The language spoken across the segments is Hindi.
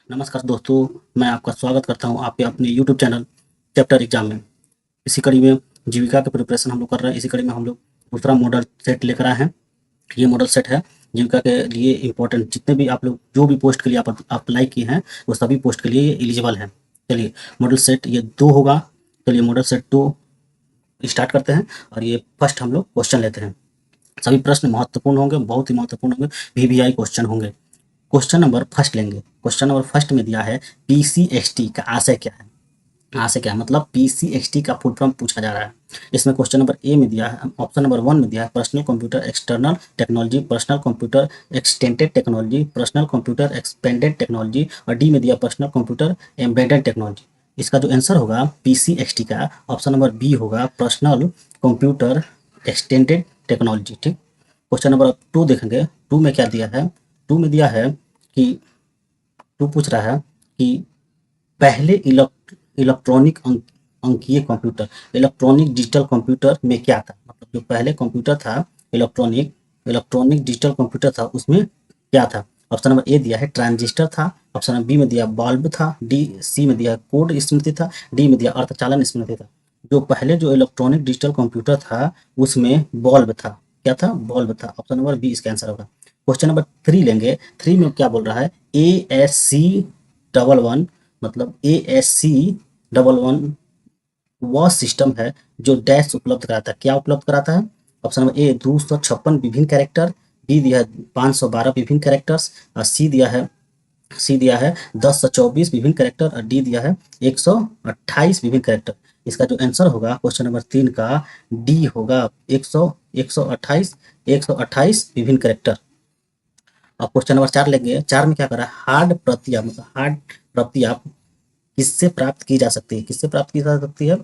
नमस्कार दोस्तों, मैं आपका स्वागत करता हूँ आपके अपने यूट्यूब चैनल चैप्टर एग्जाम में। इसी कड़ी में जीविका की प्रिपरेशन हम लोग कर रहे हैं। इसी कड़ी में हम लोग दूसरा मॉडल सेट लेकर आए हैं। ये मॉडल सेट है जीविका के लिए इम्पोर्टेंट, जितने भी आप लोग जो भी पोस्ट के लिए आप अप्लाई किए हैं वो सभी पोस्ट के लिए ये एलिजिबल है। चलिए, मॉडल सेट ये 2 होगा। चलिए मॉडल सेट 2 स्टार्ट करते हैं और ये फर्स्ट हम लोग क्वेश्चन लेते हैं। सभी प्रश्न महत्वपूर्ण होंगे, बहुत ही महत्वपूर्ण होंगे, वीवीआई क्वेश्चन होंगे। क्वेश्चन नंबर फर्स्ट लेंगे। क्वेश्चन नंबर फर्स्ट में दिया है पीसीएसटी का आशय क्या है। आशय क्या है मतलब पीसीएसटी का फुल फॉर्म पूछा जा रहा है। इसमें क्वेश्चन नंबर ए में दिया है, ऑप्शन नंबर 1 में दिया है personal computer external technology, personal computer extended technology, personal computer expanded technology, और डी में दिया पर्सनल कंप्यूटर एम्बेडेड टेक्नोलॉजी। इसका जो आंसर होगा पीसीएसटी का ऑप्शन नंबर बी होगा, पर्सनल कंप्यूटर एक्सटेंडेड टेक्नोलॉजी। ठीक। क्वेश्चन नंबर 2 देखेंगे। 2 में क्या दिया है। 2 में दिया है कि 2 पूछ रहा है कि पहले इलेक्ट्रॉनिक अंकीय कंप्यूटर, इलेक्ट्रॉनिक डिजिटल कंप्यूटर में क्या था। मतलब जो पहले कंप्यूटर था, इलेक्ट्रॉनिक इलेक्ट्रॉनिक डिजिटल कंप्यूटर था, उसमें क्या था। ऑप्शन नंबर ए दिया है ट्रांजिस्टर था, ऑप्शन नंबर बी में दिया बल्ब था, डी सी में दिया कोड स्मृति था, डी में दिया अर्धचालन स्मृति था। जो पहले जो इलेक्ट्रॉनिक डिजिटल कंप्यूटर था उसमें बल्ब था। क्या था? बल्ब था। ऑप्शन नंबर बी इसका आंसर होगा। क्वेश्चन नंबर 3 लेंगे। 3 में क्या बोल रहा है, A S C double one, मतलब A S C double one वह सिस्टम है जो डैश उपलब्ध कराता है। क्या उपलब्ध कराता है? ऑप्शन नंबर ए 256 विभिन्न कैरेक्टर, बी दिया है 512 विभिन्न कैरेक्टर्स, और सी दिया है 10 से 24 विभिन्न कैरेक्टर, और डी दिया है 128 विभिन्न कैरेक्टर। इसका जो आंसर होगा क्वेश्चन नंबर 3 का डी होगा 128 विभिन्न कैरेक्टर। अब क्वेश्चन नंबर 4 लेंगे। 4 में क्या करा है, हार्ड प्रतियां, मतलब हार्ड प्रतियां किससे प्राप्त की जा सकती है। किससे प्राप्त की जा सकती है?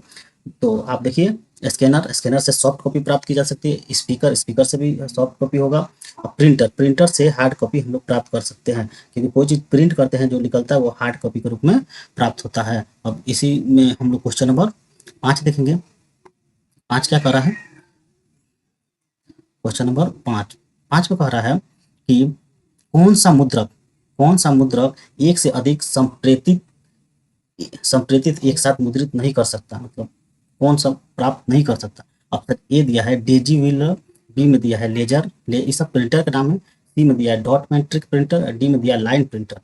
तो आप देखिए, स्कैनर से सॉफ्ट कॉपी प्राप्त की जा सकती है, स्पीकर से भी सॉफ्ट कॉपी होगा, और प्रिंटर से हार्ड कॉपी हम लोग प्राप्त कर सकते हैं। क्योंकि कोई चीज़ प्रिंट करते हैं जो निकलता है वो हार्ड कॉपी के रूप में प्राप्त होता है। अब इसी में हम लोग क्वेश्चन नंबर 5 देखेंगे। 5 क्या कह रहा है? क्वेश्चन नंबर 5 में कह रहा है कि कौन सा मुद्रक एक से अधिक संप्रेतित एक साथ मुद्रित नहीं कर सकता। मतलब कौन सा प्राप्त नहीं कर सकता। ऑप्शन ए दिया है डेजी व्हीलर, बी में दिया है लेजर ये सब प्रिंटर का नाम है, सी में दिया है डॉट मैट्रिक प्रिंटर, और डी में दिया लाइन प्रिंटर।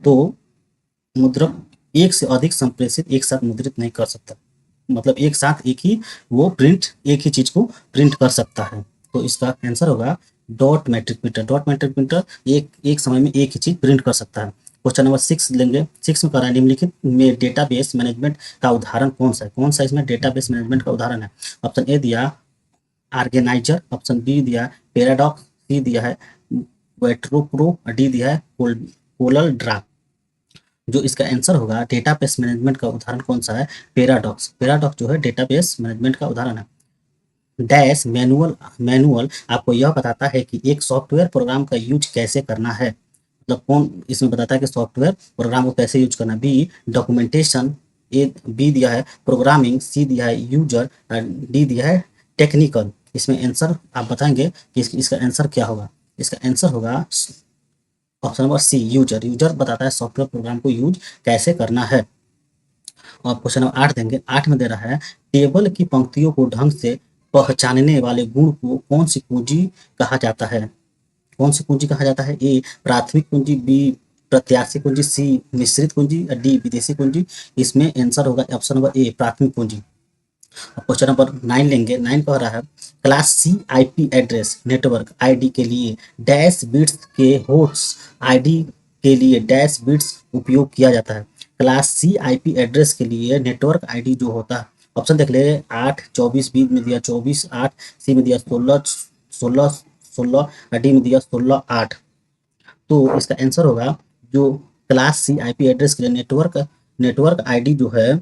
तो मुद्रक एक से अधिक संप्रेषित एक साथ मुद्रित नहीं कर सकता। मतलब एक साथ एक ही चीज को प्रिंट कर सकता है। तो इसका आंसर होगा dot matric printer. Dot matric printer एक एक समय में एक ही चीज प्रिंट कर सकता है। क्वेश्चन नंबर 6 लेंगे। 6 में कह रहा है निम्नलिखित में डेटाबेस मैनेजमेंट का उदाहरण कौन सा है। कौन सा इसमें डेटाबेस मैनेजमेंट का उदाहरण है। ऑप्शन ए दिया ऑर्गेनाइजर, ऑप्शन बी दिया पैराडॉक्स, सी दिया है वेट्रोप्रो, और डी दिया है कोलल ड्रा। जो इसका आंसर होगा डेटाबेस मैनेजमेंट का उदाहरण कौन सा है, पैराडॉक्स। पैराडॉक्स जो है डेटाबेस मैनेजमेंट का उदाहरण है। डैश मैनुअल आपको यह बताता है कि एक सॉफ्टवेयर प्रोग्राम का यूज कैसे करना है। मतलब कौन इसमें बताता है कि सॉफ्टवेयर प्रोग्राम को कैसे यूज करना है। बी डॉक्यूमेंटेशन, ए बी दिया है प्रोग्रामिंग, सी दिया है यूजर, डी दिया है टेक्निकल। इसमें आंसर आप बताएंगे कि इसका आंसर क्या होगा। इसका आंसर होगा option number C user. User बताता है सॉफ्टवेयर प्रोग्राम को यूज कैसे करना है। और क्वेश्चन नंबर 8 देंगे। 8 में दे रहा है टेबल की पंक्तियों को ढंग से पहचानने वाले गुण को कौन सी कुंजी कहा जाता है। कौन सी कुंजी कहा जाता है। ए प्राथमिक कुंजी, बी प्रत्याशी कुंजी, सी मिश्रित कुंजी, डी विदेशी कुंजी। इसमें आंसर होगा ऑप्शन नंबर ए प्राथमिक कुंजी। क्वेश्चन नंबर 9 लेंगे। 9 कह रहा है class C IP address network ID के लिए डैश बिट्स के होस्ट आईडी के लिए डैश बिट्स उपयोग किया जाता है। क्लास सी आईपी एड्रेस के लिए नेटवर्क आईडी जो होता है, ऑप्शन देख ले 8 24, बी में दिया 24 8, सी में दिया 16 16 16, डी में दिया 16 8। तो इसका आंसर होगा जो क्लास सी आईपी एड्रेस के लिए नेटवर्क आईडी जो है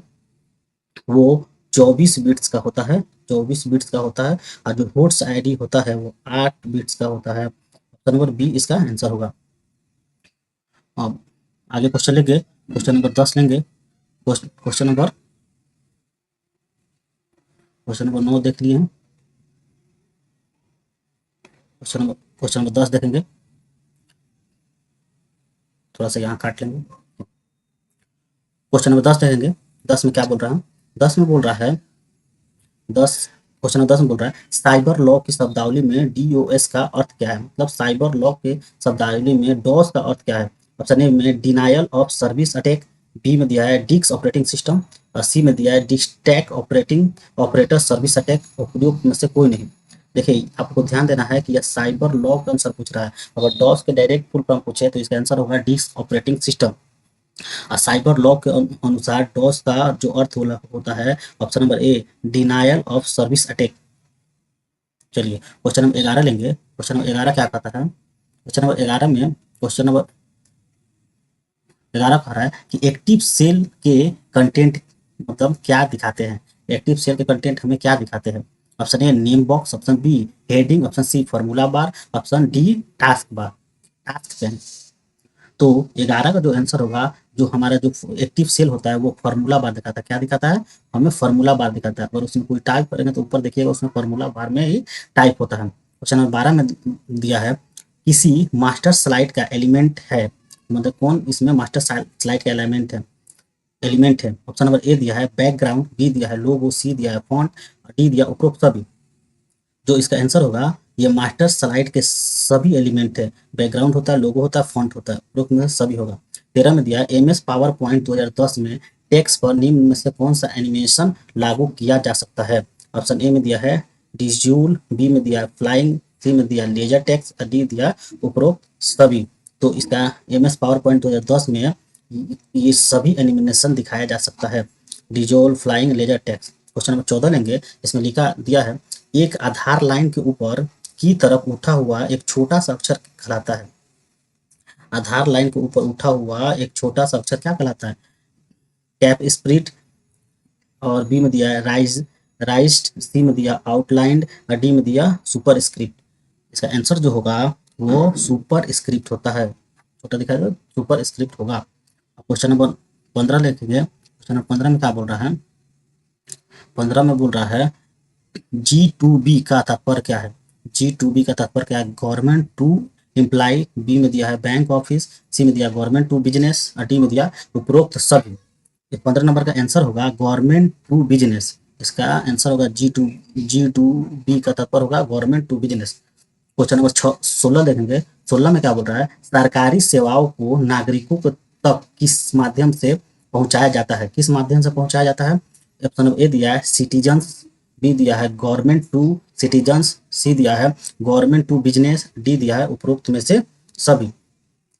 वो 24 बिट्स का होता है। 24 बिट्स का होता है। और जो होस्ट आईडी होता है वो 8 बिट्स का होता है। ऑप्शन नंबर बी इसका आंसर होगा। अब आगे क्वेश्चन लेंगे। क्वेश्चन नंबर 10 लेंगे। क्वेश्चन नंबर 9 देख लिए हैं। क्वेश्चन नंबर 10 देखेंगे। थोड़ा सा यहाँ काट लेंगे। क्वेश्चन नंबर 10 देखेंगे। 10 में क्या बोल रहा है? 10 में बोल रहा है 10 क्वेश्चन नंबर 10 में बोल रहा है साइबर लॉ की शब्दावली में डीओएस का अर्थ क्या है? मतलब साइबर लॉ के शब्दावली में डॉस का अर्थ क्या है? ऑप्शन ए में denial of service attack, B में दिया है डिस्क ऑपरेटिंग सिस्टम और सी में दिया है डिस्टैक ऑपरेटिंग ऑपरेटर सर्विस अटैक। उपयुक्त में से कोई नहीं। देखिए आपको ध्यान देना है कि यह साइबर लॉ का आंसर पूछ रहा है। अगर डॉस के डायरेक्ट फुल फॉर्म पूछे तो इसका आंसर होगा disk operating system. Cyber law के अनुसार डॉस का जो अर्थ होता है option number A denial of service attack. चलिए क्वेश्चन नंबर 11 लेंगे। क्वेश्चन नंबर 11 क्या कहता है? क्वेश्चन नंबर 11 में क्वेश्चन नंबर 11 कह रहा है कि एक्टिव सेल के कंटेंट मतलब क्या दिखाते हैं? एक्टिव सेल के कंटेंट हमें क्या दिखाते हैं? Option A name box, option B heading, option C formula bar, option D task bar, task pane. तो 11 का जो आंसर होगा, जो हमारा जो एक्टिव सेल होता है वो फार्मूला बार दिखाता है। क्या दिखाता है? हमें फार्मूला बार दिखाता है। और उसमें कोई टाइप करेंगे तो ऊपर देखिएगा उसमें फार्मूला बार में ही टाइप होता है। क्वेश्चन नंबर 12 में दिया है किसी मास्टर स्लाइड का एलिमेंट है, मतलब कौन इसमें मास्टर स्लाइड का एलिमेंट है। ऑप्शन नंबर ए दिया है बैकग्राउंड, बी दिया है लोगो, सी दिया है फॉन्ट, डी दिया उपरोक्त सभी। जो इसका आंसर होगा ये मास्टर स्लाइड के सभी एलिमेंट है। बैकग्राउंड होता है, लोगो होता है, फॉन्ट होता है, उपरोक्त में सभी होगा। 13 में दिया है एमएस पावर पॉइंट 2010 में टेक्स्ट पर निम्न में से कौन सा एनिमेशन लागू किया जा सकता है? ऑप्शन ए में दिया है डिज्यूल, बी में दिया है फ्लाइंग, सी में दिया लेजर टेक्स्ट और डी दिया उपरोक्त सभी। तो इसका एमएस पावर पॉइंट 2010 में ये सभी एनिमेशन दिखाया जा सकता है, dissolve, flying, laser text. Question number 14 लेंगे। इसमें लिखा दिया है एक आधार लाइन के ऊपर की तरफ उठा हुआ एक छोटा सा अक्षर कहलाता है। आधार लाइन के ऊपर उठा हुआ एक छोटा सा अक्षर क्या कहलाता है? कैप स्प्रिट, और बी में दिया है राइज्ड, सी में दिया आउटलाइंड और डी में दिया सुपर स्क्रिप्ट। इसका आंसर जो होगा वो सुपर स्क्रिप्ट होता है। छोटा दिखाएगा सुपर स्क्रिप्ट होगा। क्वेश्चन नंबर 15 लिखेंगे। क्वेश्चन नंबर 15 में क्या बोल रहा है? 15 में बोल रहा है G2B का तात्पर्य क्या है? G2B का तात्पर्य क्या है? गवर्नमेंट टू एम्प्लॉय, बी में दिया है बैंक ऑफिस, सी में दिया गवर्नमेंट टू बिजनेस और डी में दिया उपरोक्त सभी। 15 नंबर का आंसर होगा गवर्नमेंट टू बिजनेस। इसका आंसर होगा G2B का तात्पर्य होगा government to business. Question number 16 देखेंगे। 16 में क्या बोल रहा है? सरकारी सेवाओं को नागरिकों को तक किस माध्यम से पहुंचाया जाता है? किस माध्यम से पहुंचाया जाता है? ऑप्शन नंबर ए दिया है सिटीजन्स, बी दिया है गवर्नमेंट टू सिटीजन्स, सी दिया है गवर्नमेंट टू बिजनेस, डी दिया है उपरोक्त में से सभी।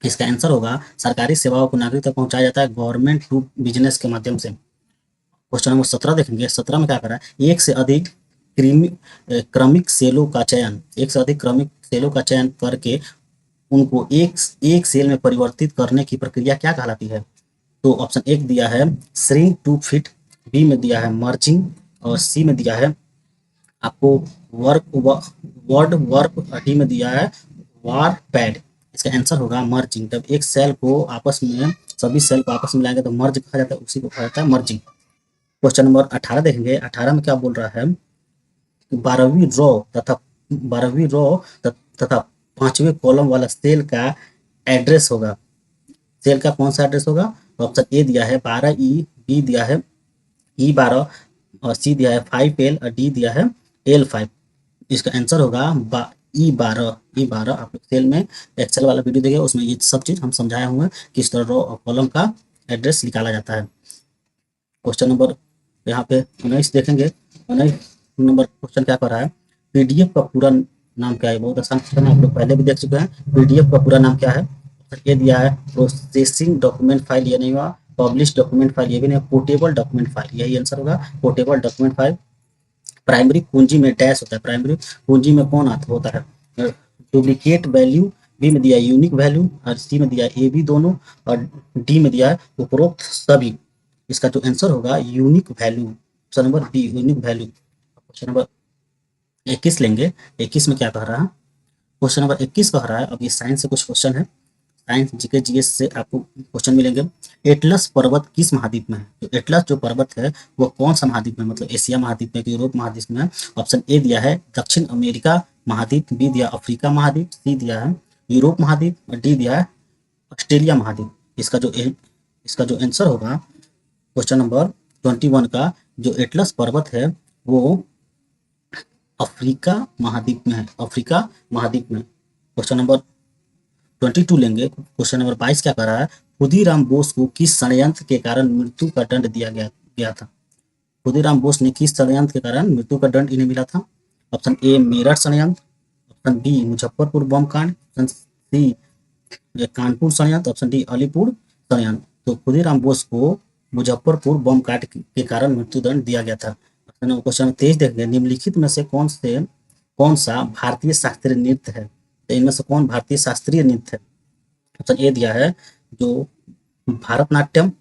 इसका आंसर होगा सरकारी सेवाओं को नागरिक तक पहुंचाया जाता है गवर्नमेंट टू बिजनेस के माध्यम से। क्वेश्चन नंबर 17 देखेंगे। 17 में क्या कर रहा है? एक से अधिक क्रमिक सेलों का चयन, एक से अधिक क्रमिक सेलों का चयन करके उनको एक एक सेल में परिवर्तित करने की प्रक्रिया क्या कहलाती है? तो ऑप्शन एक दिया है श्रिंक टू फिट, बी में दिया है मर्जिंग और सी में दिया है आपको वर्ड वर्क, डी में दिया है वार पैड। इसका आंसर होगा मर्जिंग। जब एक सेल को आपस में सभी सेल को आपस में मिलाएंगे तो मर्ज कहा जाता है, उसी को कहा जाता है मर्जिंग। क्वेश्चन नंबर 18 देखेंगे। 18 में क्या बोल रहा है? 12वीं रो तथा 12वीं रो तथा 5वें कॉलम वाला सेल का एड्रेस होगा। सेल का कौन सा एड्रेस होगा? ऑप्शन ए दिया है 12E, बी दिया है E12 और सी दिया है 5L और डी दिया है L5। इसका आंसर होगा E12। आप लोग सेल में एक्सेल वाला वीडियो देखिए, उसमें ये सब चीज़ हम समझाए हुए हैं किस तरह रो और कॉलम का एड्रेस निकाला जाता है। क्वेश्चन नंबर यहाँ पे 19 देखेंगे। 19 नंबर क्वेश्चन क्या कर रहा है? पीडीएफ का पूरा नाम क्या है? बहुत आसान क्वेश्चन है, आप लोग पहले भी देख चुके हैं। पीडीएफ का पूरा नाम क्या है? ये दिया है प्रोसेसिंग डॉक्यूमेंट फाइल, ये नहीं हुआ। पब्लिश डॉक्यूमेंट फाइल, ये भी नहीं। पोर्टेबल डॉक्यूमेंट फाइल, यही आंसर होगा पोर्टेबल डॉक्यूमेंट फाइल। प्राइमरी कुंजी में डैश होता है, प्राइमरी कुंजी में कौन आता होता है? डुप्लीकेट वैल्यू, बी में दिया यूनिक वैल्यू और सी में दिया ए बी दोनों और डी में दिया है उपरोक्त सभी। इसका जो आंसर होगा unique value, option number be unique value. Question number 21 लेंगे। 21 में क्या कह रहा है? क्वेश्चन नंबर 21 कह रहा है, अब ये साइंस से कुछ क्वेश्चन है, साइंस जीके जीएस से आपको क्वेश्चन मिलेंगे। एटलस पर्वत किस महाद्वीप में है? तो एटलस जो पर्वत है वो कौन सा महाद्वीप में, मतलब एशिया महाद्वीप में, यूरोप महाद्वीप में? ऑप्शन ए दिया है दक्षिण अमेरिका महाद्वीप, बी दिया अफ्रीका महाद्वीप, सी दिया है यूरोप महाद्वीप और डी दिया है ऑस्ट्रेलिया महाद्वीप। इसका जो आंसर होगा क्वेश्चन नंबर 21 का जो एटलस पर्वत है वो अफ्रीका महाद्वीप में है, अफ्रीका महाद्वीप में। क्वेश्चन नंबर 22 लेंगे। क्वेश्चन नंबर 22 क्या कर रहा है, खुदीराम बोस को किस षड्यंत्र के कारण मृत्यु का दंड दिया गया था। खुदीराम बोस ने किस षड्यंत्र के कारण मृत्यु का दंड इन्हें मिला था। ऑप्शन ए मेरठ षड्यंत्र, ऑप्शन बी मुजफ्फरपुर बम कांड, ऑप्शन सी कानपुर षड्यंत्र, ऑप्शन डी अलीपुर षड्यंत्र। तो खुदीराम बोस को मुजफ्फरपुर बम कांड के कारण मृत्युदंड दिया गया था। क्वेश्चन 23 देखेंगे, निम्नलिखित में से कौन सा भारतीय शास्त्रीय नृत्य है। तो इनमें से कौन भारतीय शास्त्रीय नृत्य है। ऑप्शन ए दिया है जो भारतनाट्यम,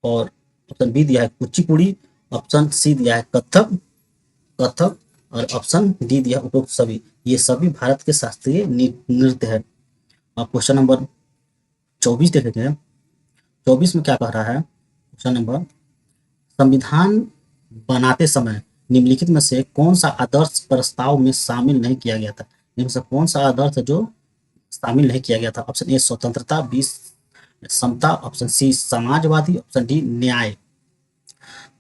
और ऑप्शन बी दिया है कुचिपुड़ी, ऑप्शन सी दिया है कथक कथक और ऑप्शन डी दिया उपरोक्त सभी। ये सभी भारत के शास्त्रीय नृत्य है। और क्वेश्चन नंबर 24 देखेंगे। 24 में क्या कह रहा है, क्वेश्चन नंबर, संविधान बनाते समय निम्नलिखित में से कौन सा आदर्श प्रस्ताव में शामिल नहीं किया गया था। इनमें से कौन सा आदर्श है जो शामिल नहीं किया गया था। ऑप्शन ए स्वतंत्रता, बी समता, ऑप्शन सी समाजवादी, ऑप्शन डी न्याय।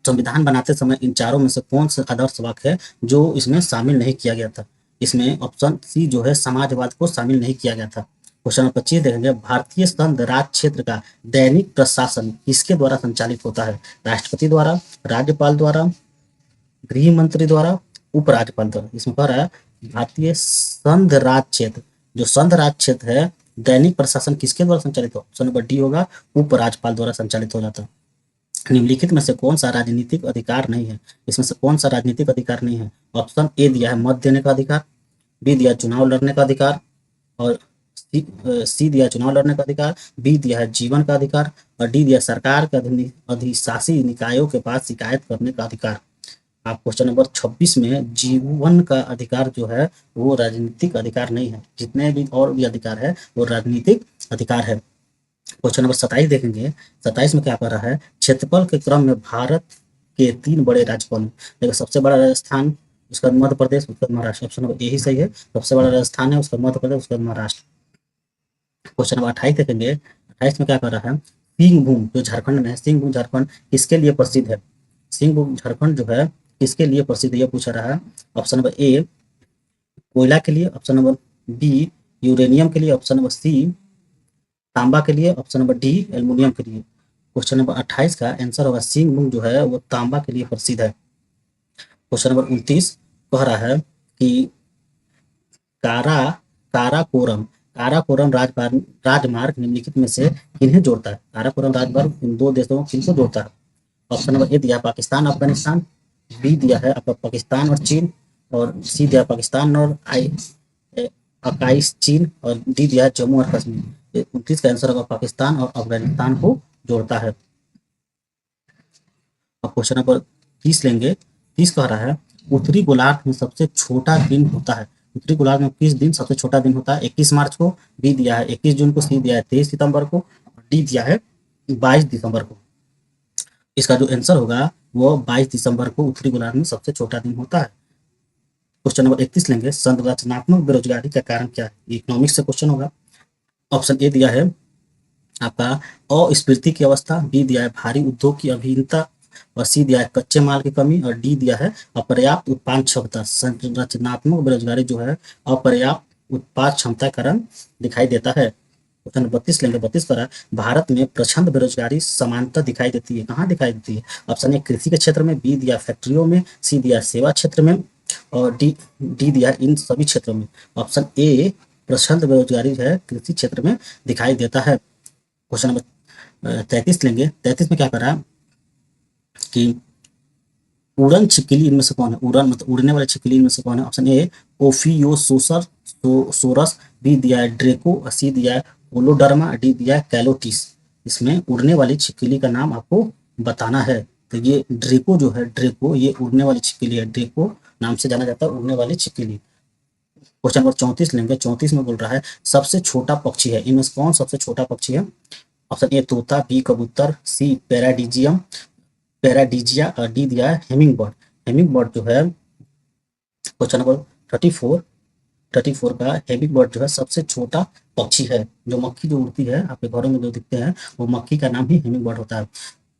संविधान बनाते समय इन चारों में से कौन सा आदर्श वाक्य है जो इसमें शामिल नहीं किया गया था। इसमें ऑप्शन सी जो है समाजवाद को शामिल नहीं किया गया था। क्वेश्चन नंबर 25 देखेंगे, भारतीय संघ राज क्षेत्र का दैनिक प्रशासन किसके द्वारा संचालित होता है। राष्ट्रपति द्वारा, राज्यपाल द्वारा, गृह मंत्री द्वारा, उपराज्यपाल द्वारा। इसमें कह रहा है भारतीय संघ राज क्षेत्र, जो संघ राज क्षेत्र है दैनिक प्रशासन किसके द्वारा संचालित हो। ऑप्शन नंबर डी होगा उपराज्यपाल द्वारा संचालित हो जाता है। निम्नलिखित में से कौन सा राजनीतिक अधिकार नहीं है। इसमें से कौन सा राजनीतिक अधिकार नहीं है। ऑप्शन ए दिया है मत देने का अधिकार, बी दिया चुनाव लड़ने का अधिकार, और सी दिया चुनाव लड़ने का अधिकार, बी दिया है जीवन का अधिकार, और डी दिया सरकार के अधिशासी निकायों के पास शिकायत करने का अधिकार। आप क्वेश्चन नंबर 26 में जीवन का अधिकार जो है वो राजनीतिक अधिकार नहीं है, जितने भी और भी अधिकार है वो राजनीतिक अधिकार है। क्वेश्चन नंबर 27 देखेंगे। 27 में क्या कर रहा है, क्षेत्रफल के क्रम में भारत के 3 बड़े राज्य कौन है। देखो सबसे बड़ा राजस्थान, उसके बाद मध्य प्रदेश, उसके बाद महाराष्ट्र। ऑप्शन नंबर यही सही है, सबसे बड़ा राजस्थान है, उसके बाद मध्य प्रदेश, उसके बाद महाराष्ट्र। क्वेश्चन नंबर 28 देखेंगे। 28 में क्या कर रहा है, सिंहभूम जो झारखंड में है, सिंहभूम झारखंड किसके लिए प्रसिद्ध है। सिंहभूम झारखंड जो है किसके लिए प्रसिद्ध है, यह पूछा रहा है। ऑप्शन नंबर ए कोयला के लिए, ऑप्शन नंबर बी यूरेनियम के लिए, ऑप्शन नंबर सी तांबा के लिए, ऑप्शन नंबर डी एल्युमिनियम के लिए। क्वेश्चन नंबर 28 का आंसर होगा सिंहभूम जो है वो तांबा के लिए प्रसिद्ध है। क्वेश्चन नंबर 29 कह रहा है कि कारा काराकोरम काराकोरम राजमार्ग निम्नलिखित में से किन्हें जोड़ता है। काराकोरम राजमार्ग इन 2 देशों को किनको जोड़ता है। ऑप्शन नंबर ए दिया पाकिस्तान अफगानिस्तान, बी दिया है आपका पाकिस्तान और चीन, और सी दिया पाकिस्तान और अकाईस चीन, और डी दिया है जम्मू और कश्मीर। 29 का आंसर होगा पाकिस्तान और अफगानिस्तान को जोड़ता है। अब क्वेश्चन नंबर 30 लेंगे। 30 कह रहा है उत्तरी गोलार्ध में सबसे छोटा दिन होता है। उत्तरी गोलार्ध में किस दिन सबसे छोटा दिन होता है। 21 मार्च को, बी दिया है 21 जून को, सी दिया है 23 सितंबर को, डी दिया है 22 दिसंबर को। इसका जो आंसर होगा वो 22 दिसंबर को उत्तरी गोलार्ध में सबसे छोटा दिन होता है। क्वेश्चन नंबर 31 लेंगे, संरचनात्मक बेरोजगारी का कारण क्या है। इकोनॉमिक्स से क्वेश्चन होगा। ऑप्शन ए दिया है आपका अस्फीति की अवस्था, बी दिया है भारी उद्योग की अभिन्नता, और सी दिया है कच्चे माल की कमी, और डी दिया है अपर्याप्त उत्पादन क्षमता। संरचनात्मक बेरोजगारी जो है अपर्याप्त उत्पाद क्षमता के कारण दिखाई देता है। क्वेश्चन 32 लेंगे। 32 पर भारत में प्रचंड बेरोजगारी समानता दिखाई देती है, कहाँ दिखाई देती है। ऑप्शन ए कृषि के क्षेत्र में, बी दिया फैक्ट्रियों में, सी दिया सेवा क्षेत्र में, और डी दिया इन सभी क्षेत्रों में। ऑप्शन ए प्रचंड बेरोजगारी है कृषि क्षेत्र में दिखाई देता है। क्वेश्चन नंबर 33 लेंगे। 33 में क्या कर रहा है कि उड़न छिपकली इनमें से कौन है। उड़न मतलब उड़ने वाले छिपकली इनमें से कौन है। ऑप्शन ए ओफियोसोसर सोरस, बी दिया है ड्रेको, सी दिया है होलोडर्मा, डी दिया है कैलोटिस। इसमें उड़ने वाली छिपकली का नाम आपको बताना है। तो ये ड्रेको जो है, ड्रेको ये उड़ने वाली छिपकली है, ड्रेको नाम से जाना जाता है उड़ने वाली छिपकली। क्वेश्चन नंबर 34 लेंगे। 34 में बोल रहा है सबसे छोटा पक्षी है, इनमें से कौन सबसे छोटा पक्षी है। ऑप्शन ए तोता, बी कबूतर, सी पैराडीजिया, और डी दिया है हेमिंग बर्ड। हेमिंग बर्ड जो है क्वेश्चन नंबर 34 का हेमिंग बर्ड जो है सबसे छोटा पक्षी है। जो मक्खी जो उड़ती है आपके घरों में जो दिखते हैं वो मक्खी का नाम ही हेमिंग बर्ड होता है।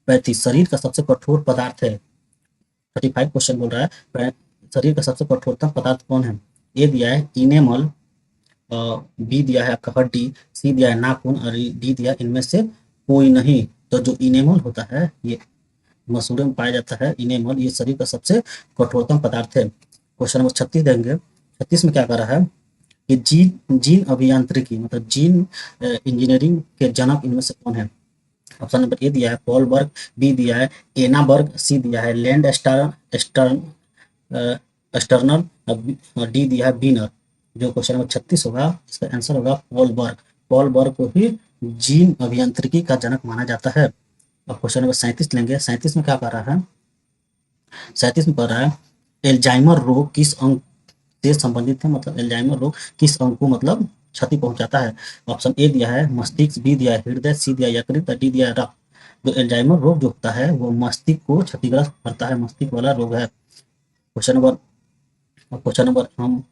35 शरीर का सबसे कठोर पदार्थ है। 35 क्वेश्चन बोल रहा है शरीर का सबसे कठोरतम पदार्थ कौन है। ए दिया है इनेमल, बी दिया है आपका हड्डी, सी दिया है नाखून और डी दिया है इनमें से कोई नहीं। तो जो इनेमल होता है ये मसूड़े में पाया जाता है। इनेमल ये शरीर का सबसे कठोरतम पदार्थ है। क्वेश्चन नंबर 36 देंगे। 36 में क्या कर रहा है कि जीन जीन अभियांत्रिकी मतलब जीन इंजीनियरिंग के जनक इनमें से कौन है। ऑप्शन नंबर ए दिया है पॉल बर्ग, बी दिया है एना बर्ग, सी दिया है लैंड स्टर्नर और डी दिया है बीनर। जो क्वेश्चन नंबर 36 होगा इसका आंसर होगा पॉल बर्ग। पॉल बर्ग को ही जीन अभियांत्रिकी का जनक माना जाता है। अब क्वेश्चन नंबर 37 लेंगे। 37 में क्या कर रहा है, 37 में कर रहा है एल्जाइमर रोग किस अंग से संबंधित है, मतलब एल्जाइमर रोग किस अंग को मतलब क्षति पहुंचाता है। ऑप्शन ए दिया है मस्तिष्क, बी दिया है हृदय, सी दिया है यकृत, डी दिया है रक्त। जो एल्जाइमर रोग जो होता है वो मस्तिष्क को क्षतिग्रस्त करता है, मस्तिष्क वाला रोग है। क्वेश्चन नंबर हम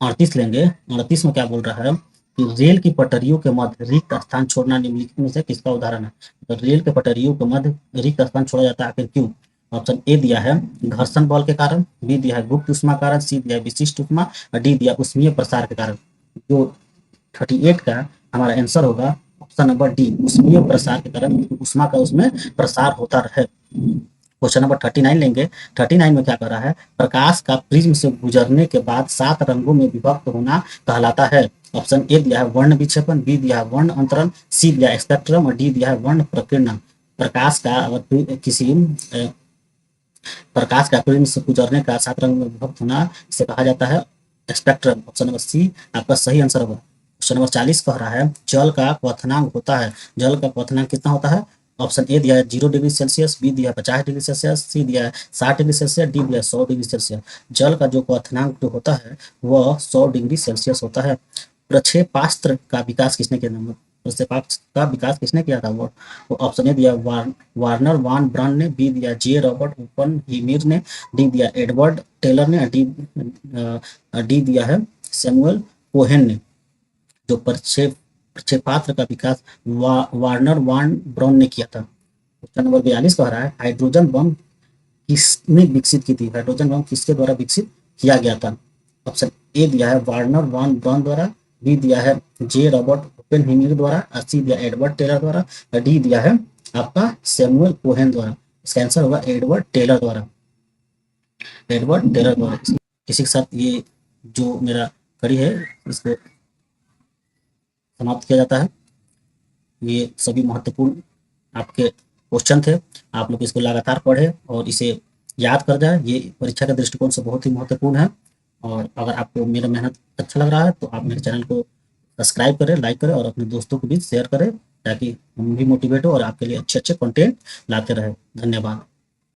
38 लेंगे। 38 में क्या बोल रहा है कि रेल की पटरियों के मध्य रिक्त स्थान छोड़ना निम्नलिखित में से किसका उदाहरण है। तो रेल के पटरियों के मध्य रिक्त स्थान छोड़ा जाता है आखिर क्यों। ऑप्शन ए दिया है घर्षण बल के कारण, बी दिया है गुप्त ऊष्मा कारण, सी दिया है विशिष्ट ऊष्मा और डी दिया ऊष्मीय प्रसार के कारण। जो 38 का हमारा आंसर होगा ऑप्शन नंबर डी ऊष्मीय प्रसार के कारण, ऊष्मा का उसमें प्रसार होता रहे। क्वेश्चन नंबर 39 लेंगे। 39 में क्या कर रहा है प्रकाश का प्रिज्म से गुजरने के बाद 7 रंगों में विभक्त होना कहलाता है। ऑप्शन ए दिया है वर्ण विक्षेपण, बी दिया है वर्ण अंतरण, सी दिया है स्पेक्ट्रम और डी दिया है वर्ण प्रकीर्णन। प्रकाश का अगर किसी प्रकाश का प्रिज्म से गुजरने का 7 रंगों में विभक्त होना इसे कहा जाता है स्पेक्ट्रम। ऑप्शन नंबर सी आपका सही आंसर होगा। क्वेश्चन नंबर 40 कह रहा है जल का क्वथनांक होता है, जल का क्वथनांक कितना होता है। ऑप्शन ए दिया है 0 डिग्री सेल्सियस, बी दिया है 50 डिग्री सेल्सियस, सी दिया है 60 डिग्री सेल्सियस, डी दिया है 100 डिग्री सेल्सियस। जल का जो क्वथनांक जो होता है वह 100 डिग्री सेल्सियस होता है। प्रक्षेपास्त्र का विकास किसने किया था, प्रक्षेपास्त्र का विकास किसने किया था। वो ऑप्शन ए दिया वार्नर वान ब्रांड ने, बी दिया जे रॉबर्ट ओपन हीमिर ने, डी दिया एडवर्ड टेलर ने, डी दिया है सैमुअल कोहेन ने। जो प्रक्षेपास्त्र का विकास वार्नर वान ब्राउन ने किया था। क्वेश्चन नंबर 42 कह रहा है हाइड्रोजन बम किसने विकसित की थी, हाइड्रोजन बम किसके द्वारा विकसित किया गया था। ऑप्शन ए दिया है वार्नर वान ब्राउन द्वारा, बी दिया है जे रॉबर्ट ओपेनहीमर द्वारा, सी दिया एडवर्ड टेलर द्वारा, डी दिया है आपका सैमुअल कोहेन द्वारा। इसका आंसर होगा एडवर्ड टेलर द्वारा, एडवर्ड टेलर द्वारा। इसी के साथ ये जो मेरा कड़ी है इसको समाप्त किया जाता है। ये सभी महत्वपूर्ण आपके क्वेश्चन थे, आप लोग इसको लगातार पढ़े और इसे याद कर जाए। ये परीक्षा के दृष्टिकोण से बहुत ही महत्वपूर्ण है। और अगर आपको मेरा मेहनत अच्छा लग रहा है तो आप मेरे चैनल को सब्सक्राइब करें, लाइक करें और अपने दोस्तों के बीच शेयर करें ताकि हम भी मोटिवेट हो और आपके लिए अच्छे अच्छे कंटेंट लाते रहे। धन्यवाद।